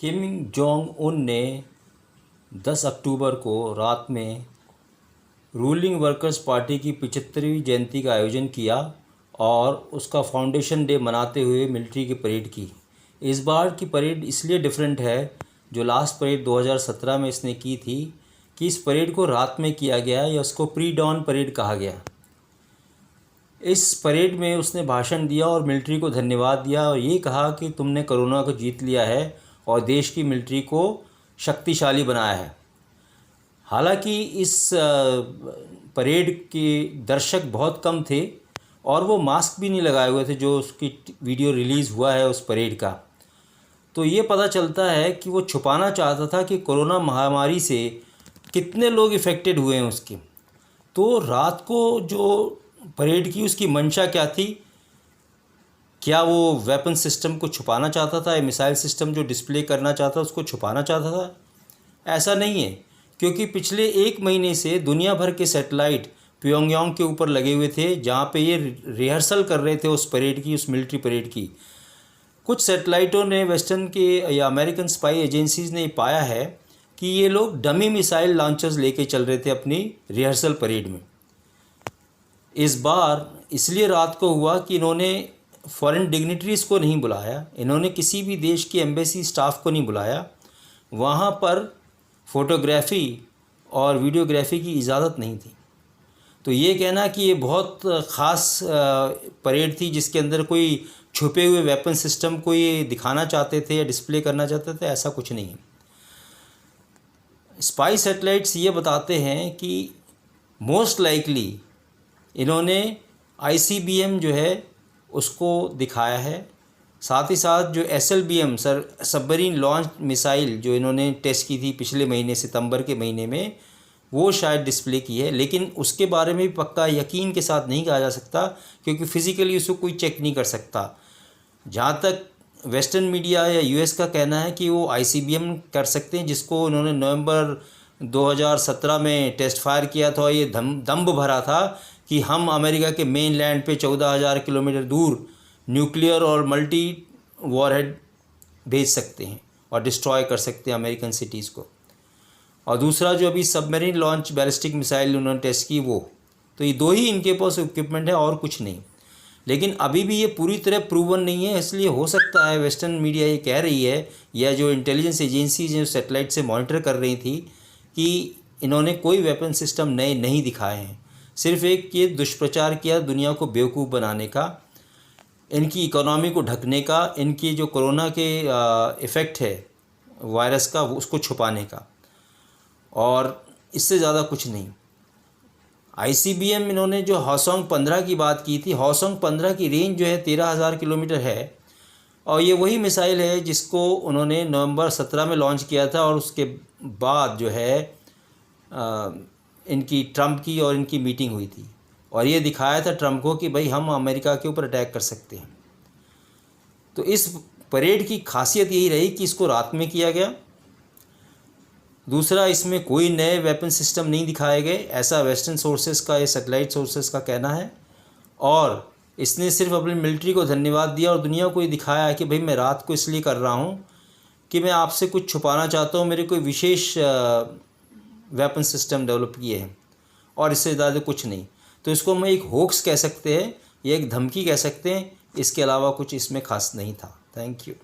Kim Jong Un ने 10 अक्टूबर को रात में रूलिंग वर्कर्स पार्टी की 75वीं जयंती का आयोजन किया और उसका फाउंडेशन डे मनाते हुए मिलिट्री की परेड की। इस बार की परेड इसलिए डिफरेंट है, जो लास्ट परेड 2017 में इसने की थी, कि इस परेड को रात में किया गया या उसको प्री डॉन परेड कहा गया। इस परेड में उसने भाषण दिया और मिलिट्री को धन्यवाद दिया और ये कहा कि तुमने कोरोना को जीत लिया है और देश की मिलिट्री को शक्तिशाली बनाया है। हालांकि इस परेड के दर्शक बहुत कम थे और वो मास्क भी नहीं लगाए हुए थे जो उसकी वीडियो रिलीज़ हुआ है उस परेड का। तो ये पता चलता है कि वो छुपाना चाहता था कि कोरोना महामारी से कितने लोग इफ़ेक्टेड हुए हैं उसके। तो रात को जो परेड की उसकी मंशा क्या थी? क्या वो वेपन सिस्टम को छुपाना चाहता था या मिसाइल सिस्टम जो डिस्प्ले करना चाहता उसको छुपाना चाहता था? ऐसा नहीं है, क्योंकि पिछले 1 महीने से दुनिया भर के सैटेलाइट प्योंगयांग के ऊपर लगे हुए थे, जहाँ पे ये रिहर्सल कर रहे थे उस परेड की, उस मिलिट्री परेड की। कुछ सैटेलाइटों ने वेस्टर्न के या अमेरिकन स्पाई एजेंसीज़ ने पाया है कि ये लोग डमी मिसाइल लॉन्चर्स लेके चल रहे थे अपनी रिहर्सल परेड में। इस बार इसलिए रात को हुआ कि इन्होंने फॉरेन डिग्निटरीज़ को नहीं बुलाया, इन्होंने किसी भी देश की एम्बेसी स्टाफ को नहीं बुलाया। वहाँ पर फ़ोटोग्राफ़ी और वीडियोग्राफी की इजाज़त नहीं थी। तो ये कहना कि ये बहुत ख़ास परेड थी जिसके अंदर कोई छुपे हुए वेपन सिस्टम को ये दिखाना चाहते थे या डिस्प्ले करना चाहते थे, ऐसा कुछ नहीं है। स्पाई सैटेलाइट्स ये बताते हैं कि मोस्ट लाइकली इन्होंने ICBM जो है उसको दिखाया है। साथ ही साथ जो SLBM सबमरीन लॉन्च मिसाइल जो इन्होंने टेस्ट की थी पिछले महीने सितंबर के महीने में, वो शायद डिस्प्ले की है, लेकिन उसके बारे में भी पक्का यकीन के साथ नहीं कहा जा सकता, क्योंकि फ़िज़िकली उसको कोई चेक नहीं कर सकता। जहाँ तक वेस्टर्न मीडिया या US का कहना है कि वो ICBM कर सकते हैं, जिसको उन्होंने नवंबर 2017 में टेस्ट फायर किया था। ये दम्भ भरा था कि हम अमेरिका के मेन लैंड पे 14,000 किलोमीटर दूर न्यूक्लियर और मल्टी वॉरहेड भेज सकते हैं और डिस्ट्रॉय कर सकते हैं अमेरिकन सिटीज़ को। और दूसरा जो अभी सबमरीन लॉन्च बैलिस्टिक मिसाइल उन्होंने टेस्ट की, वो तो ये 2 ही इनके पास इक्विपमेंट है और कुछ नहीं। लेकिन अभी भी ये पूरी तरह प्रूवन नहीं है, इसलिए हो सकता है वेस्टर्न मीडिया ये कह रही है या जो इंटेलिजेंस एजेंसीज जो सैटेलाइट से मॉनिटर कर रही थी कि इन्होंने कोई वेपन सिस्टम नए नहीं दिखाए हैं, सिर्फ एक ये दुष्प्रचार किया दुनिया को बेवकूफ़ बनाने का, इनकी इकोनॉमी को ढकने का, इनकी जो कोरोना के इफ़ेक्ट है वायरस का उसको छुपाने का, और इससे ज़्यादा कुछ नहीं। ICBM इन्होंने जो हॉसोंग 15 की बात की थी, हॉसोंग 15 की रेंज जो है 13,000 किलोमीटर है और ये वही मिसाइल है जिसको उन्होंने नवंबर 17 में लॉन्च किया था। और उसके बाद जो है इनकी ट्रंप की और इनकी मीटिंग हुई थी और ये दिखाया था ट्रंप को कि भाई हम अमेरिका के ऊपर अटैक कर सकते हैं। तो इस परेड की खासियत यही रही कि इसको रात में किया गया। दूसरा, इसमें कोई नए वेपन सिस्टम नहीं दिखाए गए, ऐसा वेस्टर्न सोर्सेस का या सैटेलाइट सोर्सेस का कहना है। और इसने सिर्फ अपनी मिलिट्री को धन्यवाद दिया और दुनिया को ये दिखाया कि भाई मैं रात को इसलिए कर रहा हूँ कि मैं आपसे कुछ छुपाना चाहता हूँ, मेरे कोई विशेष वेपन सिस्टम डेवलप किए हैं और इससे ज़्यादा कुछ नहीं। तो इसको हम एक होक्स कह सकते हैं या एक धमकी कह सकते हैं, इसके अलावा कुछ इसमें खास नहीं था। Thank you.